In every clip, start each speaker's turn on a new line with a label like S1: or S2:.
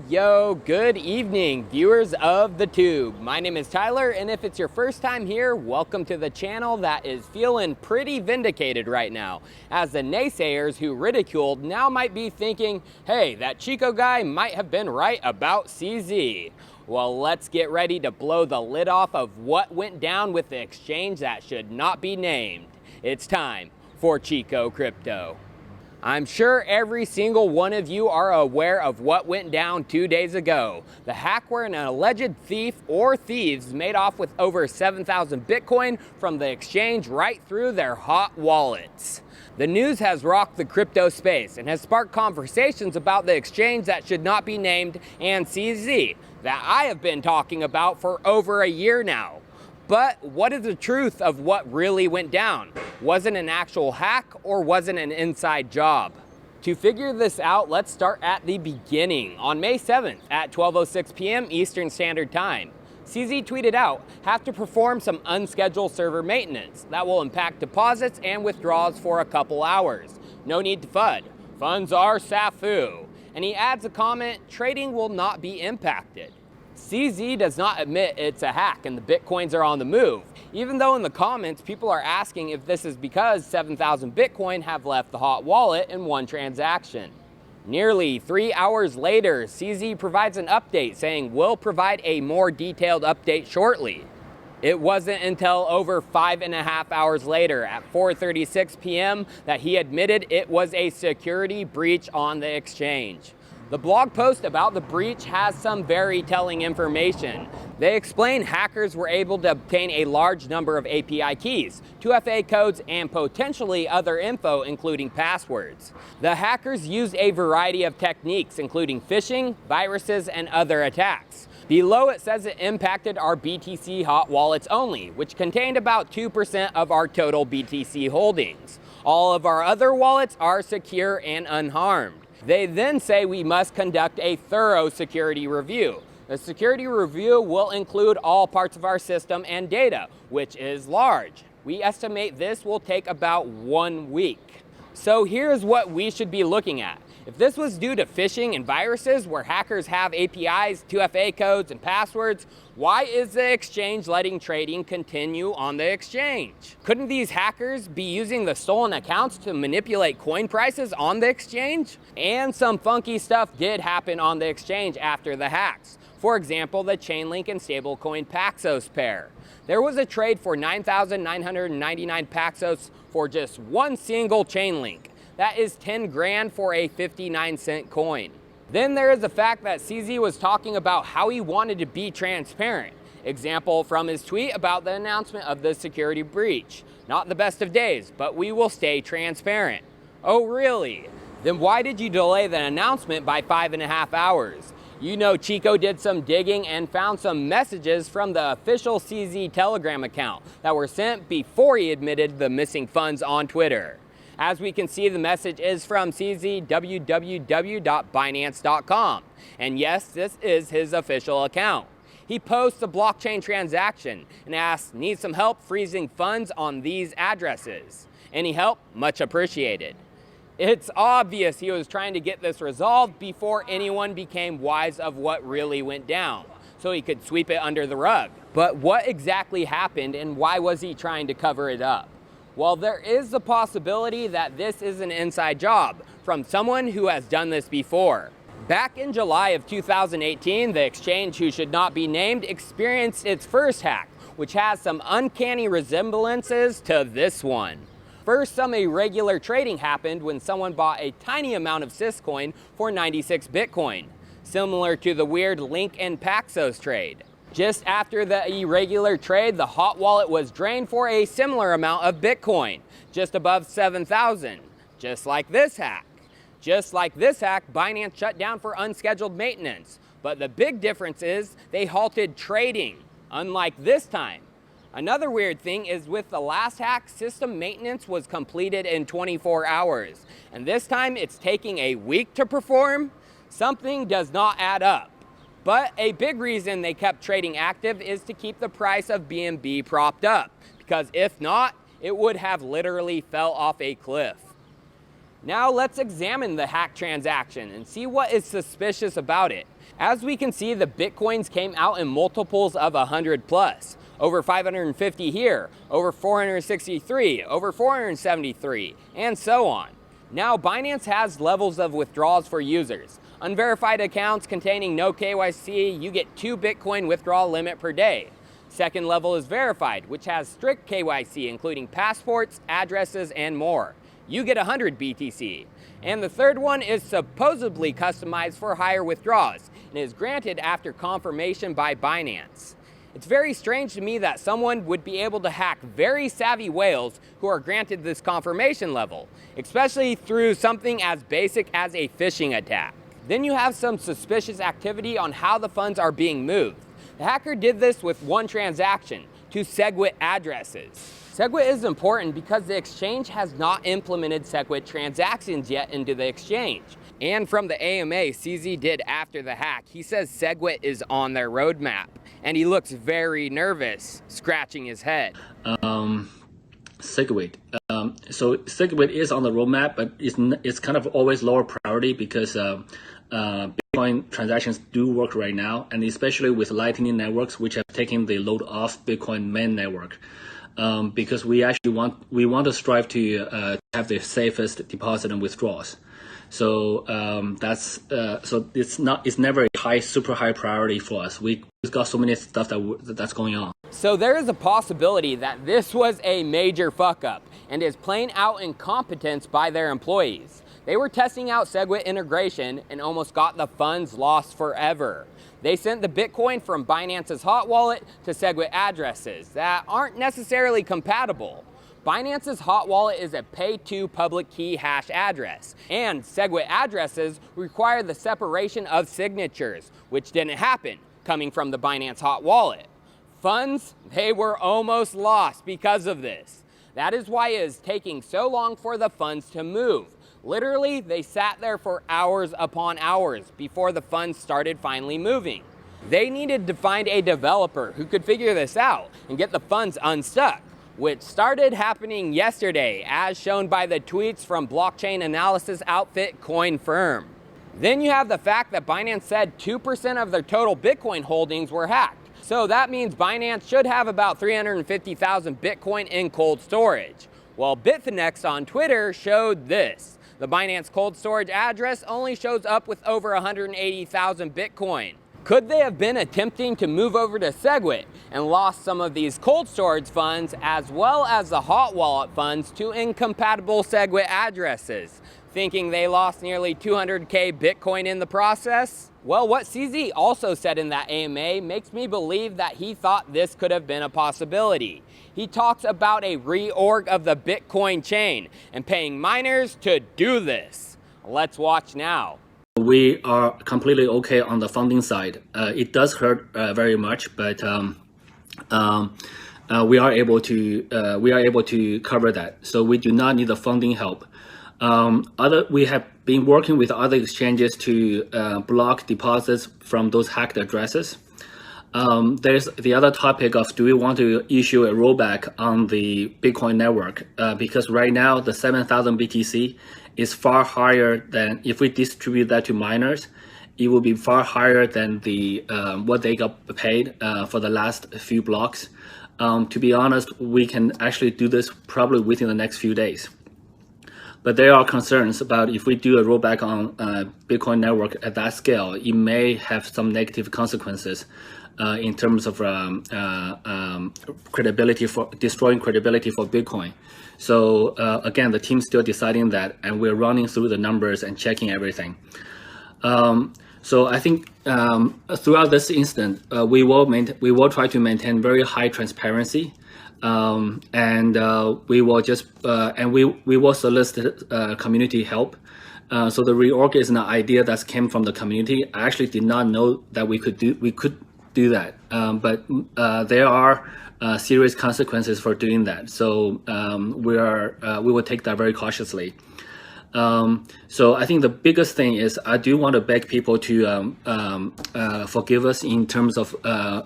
S1: Yo, good evening, viewers of the tube. My name is Tyler, and if it's your first time here, welcome to the channel that is feeling pretty vindicated right now, as the naysayers who ridiculed now might be thinking, hey, that Chico guy might have been right about CZ. Well, let's get ready to blow the lid off of what went down with the exchange that should not be named. It's time for Chico Crypto. I'm sure every single one of you are aware of what went down 2 days ago. The hack where an alleged thief or thieves made off with over 7,000 Bitcoin from the exchange right through their hot wallets. The news has rocked the crypto space and has sparked conversations about the exchange that should not be named and CZ that I have been talking about for over a year now. But what is the truth of what really went down? Was it an actual hack or was it an inside job? To figure this out, let's start at the beginning. On May 7th at 12:06 p.m. Eastern Standard Time, CZ tweeted out, have to perform some unscheduled server maintenance that will impact deposits and withdrawals for a couple hours. No need to FUD. Funds are SAFU. And he adds a comment, trading will not be impacted. CZ does not admit it's a hack and the Bitcoins are on the move, even though in the comments people are asking if this is because 7,000 Bitcoin have left the hot wallet in one transaction. Nearly 3 hours later, CZ provides an update saying we'll provide a more detailed update shortly. It wasn't until over 5.5 hours later at 4:36 p.m. that he admitted it was a security breach on the exchange. The blog post about the breach has some very telling information. They explain hackers were able to obtain a large number of API keys, 2FA codes, and potentially other info, including passwords. The hackers used a variety of techniques, including phishing, viruses, and other attacks. Below it says it impacted our BTC hot wallets only, which contained about 2% of our total BTC holdings. All of our other wallets are secure and unharmed. They then say we must conduct a thorough security review. The security review will include all parts of our system and data, which is large. We estimate this will take about 1 week. So here's what we should be looking at. If this was due to phishing and viruses where hackers have APIs, 2FA codes, and passwords, why is the exchange letting trading continue on the exchange? Couldn't these hackers be using the stolen accounts to manipulate coin prices on the exchange? And some funky stuff did happen on the exchange after the hacks. For example, the Chainlink and Stablecoin Paxos pair. There was a trade for 9,999 Paxos for just one single Chainlink. That is 10 grand for a 59-cent coin. Then there is the fact that CZ was talking about how he wanted to be transparent. Example from his tweet about the announcement of the security breach. Not the best of days, but we will stay transparent. Oh really? Then why did you delay the announcement by 5.5 hours? You know Chico did some digging and found some messages from the official CZ Telegram account that were sent before he admitted the missing funds on Twitter. As we can see, the message is from CZ www.binance.com. And yes, this is his official account. He posts a blockchain transaction and asks, need some help freezing funds on these addresses. Any help? Much appreciated. It's obvious he was trying to get this resolved before anyone became wise of what really went down, so he could sweep it under the rug. But what exactly happened and why was he trying to cover it up? Well, there is the possibility that this is an inside job from someone who has done this before. Back in July of 2018, the exchange, who should not be named, experienced its first hack, which has some uncanny resemblances to this one. First, some irregular trading happened when someone bought a tiny amount of Syscoin for 96 Bitcoin, similar to the weird Link and Paxos trade. Just after the irregular trade, the hot wallet was drained for a similar amount of Bitcoin, just above 7,000, just like this hack. Just like this hack, Binance shut down for unscheduled maintenance. But the big difference is they halted trading, unlike this time. Another weird thing is with the last hack, system maintenance was completed in 24 hours. And this time it's taking a week to perform. Something does not add up. But a big reason they kept trading active is to keep the price of BNB propped up, because if not, it would have literally fell off a cliff. Now let's examine the hack transaction and see what is suspicious about it. As we can see, the Bitcoins came out in multiples of 100 plus. Over 550 here, over 463, over 473, and so on. Now Binance has levels of withdrawals for users. Unverified accounts containing no KYC, you get 2 Bitcoin withdrawal limit per day. Second level is verified, which has strict KYC, including passports, addresses, and more. You get 100 BTC. And the third one is supposedly customized for higher withdrawals and is granted after confirmation by Binance. It's very strange to me that someone would be able to hack very savvy whales who are granted this confirmation level, especially through something as basic as a phishing attack. Then you have some suspicious activity on how the funds are being moved. The hacker did this with one transaction, to Segwit addresses. Segwit is important because the exchange has not implemented Segwit transactions yet into the exchange. And from the AMA CZ did after the hack, he says Segwit is on their roadmap. And he looks very nervous, scratching his head.
S2: Segwit. So Segwit is on the roadmap, but it's kind of always lower priority because Bitcoin transactions do work right now, and especially with Lightning networks, which have taken the load off Bitcoin main network. Because we actually want to strive to have the safest deposit and withdrawals. So so it's never a super high priority for us. We've got so many stuff that's going on.
S1: So there is a possibility that this was a major fuck up and is playing out incompetence by their employees. They were testing out Segwit integration and almost got the funds lost forever. They sent the Bitcoin from Binance's hot wallet to Segwit addresses that aren't necessarily compatible. Binance's hot wallet is a pay-to public key hash address, and Segwit addresses require the separation of signatures, which didn't happen coming from the Binance hot wallet. Funds, they were almost lost because of this. That is why it is taking so long for the funds to move. Literally, they sat there for hours upon hours before the funds started finally moving. They needed to find a developer who could figure this out and get the funds unstuck, which started happening yesterday, as shown by the tweets from blockchain analysis outfit CoinFirm. Then you have the fact that Binance said 2% of their total Bitcoin holdings were hacked. So that means Binance should have about 350,000 Bitcoin in cold storage. Well, Bitfinex on Twitter showed this. The Binance cold storage address only shows up with over 180,000 Bitcoin. Could they have been attempting to move over to Segwit and lost some of these cold storage funds as well as the hot wallet funds to incompatible Segwit addresses, thinking they lost nearly 200K Bitcoin in the process? Well, what CZ also said in that AMA makes me believe that he thought this could have been a possibility. He talks about a reorg of the Bitcoin chain and paying miners to do this. Let's watch now.
S2: We are completely okay on the funding side. It does hurt very much, but we are able to cover that. So we do not need the funding help. We have been working with other exchanges to block deposits from those hacked addresses. There's the other topic of, do we want to issue a rollback on the Bitcoin network? Because right now the 7,000 BTC is far higher than, if we distribute that to miners, it will be far higher than the what they got paid for the last few blocks. To be honest, we can actually do this probably within the next few days. But there are concerns about if we do a rollback on Bitcoin network at that scale, it may have some negative consequences in terms of destroying credibility for Bitcoin. So again, the team's still deciding that, and we're running through the numbers and checking everything. So I think throughout this instant, we will try to maintain very high transparency, and we will solicit community help. So the reorg is an idea that came from the community. I actually did not know that we could do that, but there are serious consequences for doing that. So we will take that very cautiously. So I think the biggest thing is I do want to beg people to forgive us in terms of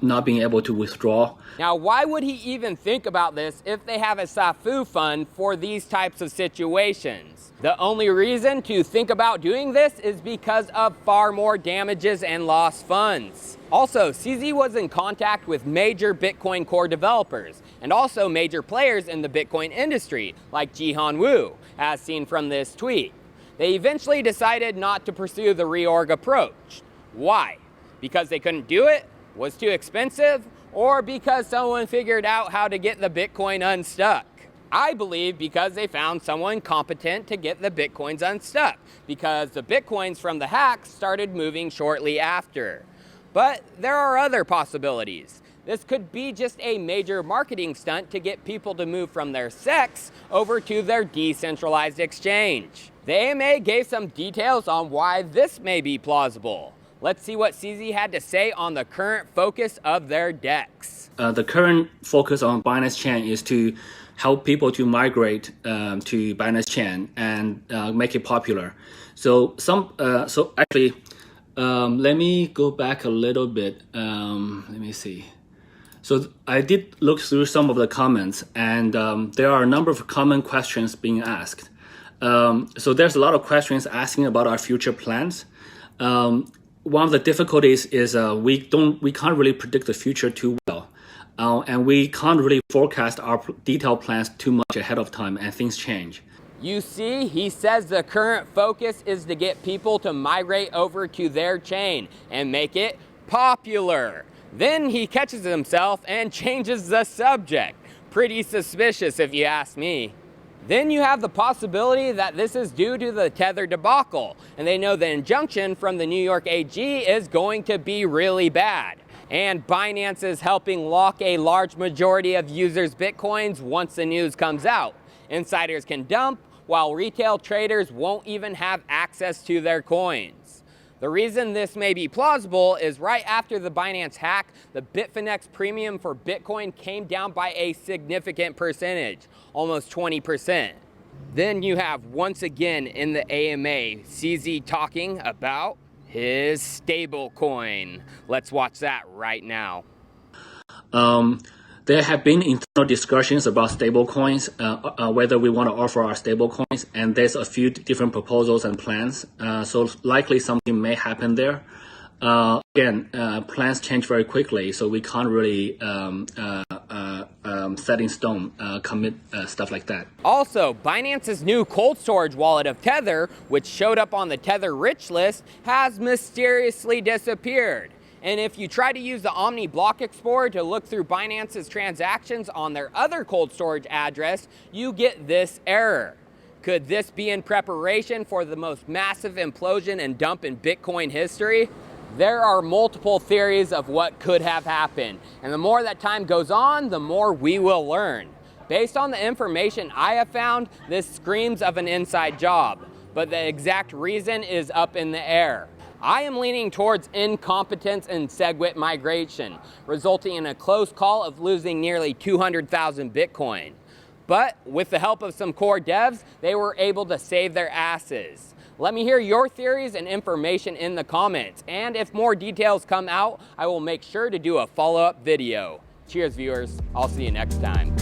S2: not being able to withdraw.
S1: Now, why would he even think about this if they have a SAFU fund for these types of situations? The only reason to think about doing this is because of far more damages and lost funds. Also, CZ was in contact with major Bitcoin core developers and also major players in the Bitcoin industry, like Jihan Wu, as seen from this tweet. They eventually decided not to pursue the reorg approach. Why? Because they couldn't do it? Was too expensive? Or because someone figured out how to get the Bitcoin unstuck? I believe because they found someone competent to get the Bitcoins unstuck, because the Bitcoins from the hacks started moving shortly after. But there are other possibilities. This could be just a major marketing stunt to get people to move from their SEX over to their decentralized exchange. The AMA gave some details on why this may be plausible. Let's see what CZ had to say on the current focus of their DEX.
S2: The current focus on Binance Chain is to help people to migrate to Binance Chain and make it popular. So actually, let me go back a little bit. Let me see. So I did look through some of the comments, and there are a number of common questions being asked. So there's a lot of questions asking about our future plans. One of the difficulties is we can't really predict the future too well. And we can't really forecast our detailed plans too much ahead of time, and things change.
S1: You see, he says the current focus is to get people to migrate over to their chain and make it popular. Then he catches himself and changes the subject. Pretty suspicious if you ask me. Then you have the possibility that this is due to the Tether debacle, and they know the injunction from the New York AG is going to be really bad. And Binance is helping lock a large majority of users' Bitcoins once the news comes out. Insiders can dump, while retail traders won't even have access to their coins. The reason this may be plausible is right after the Binance hack, the Bitfinex premium for Bitcoin came down by a significant percentage, almost 20%. Then you have, once again in the AMA, CZ talking about his stablecoin. Let's watch that right now.
S2: There have been internal discussions about stablecoins, whether we want to offer our stablecoins, and there's a few different proposals and plans. So likely something may happen there. Again, plans change very quickly, so we can't really set in stone, commit stuff like that.
S1: Also, Binance's new cold storage wallet of Tether, which showed up on the Tether rich list, has mysteriously disappeared. And if you try to use the Omni Block Explorer to look through Binance's transactions on their other cold storage address, you get this error. Could this be in preparation for the most massive implosion and dump in Bitcoin history? There are multiple theories of what could have happened, and the more that time goes on, the more we will learn. Based on the information I have found, this screams of an inside job, but the exact reason is up in the air. I am leaning towards incompetence in Segwit migration, resulting in a close call of losing nearly 200,000 Bitcoin. But with the help of some core devs, they were able to save their asses. Let me hear your theories and information in the comments, and if more details come out, I will make sure to do a follow-up video. Cheers, viewers. I'll see you next time.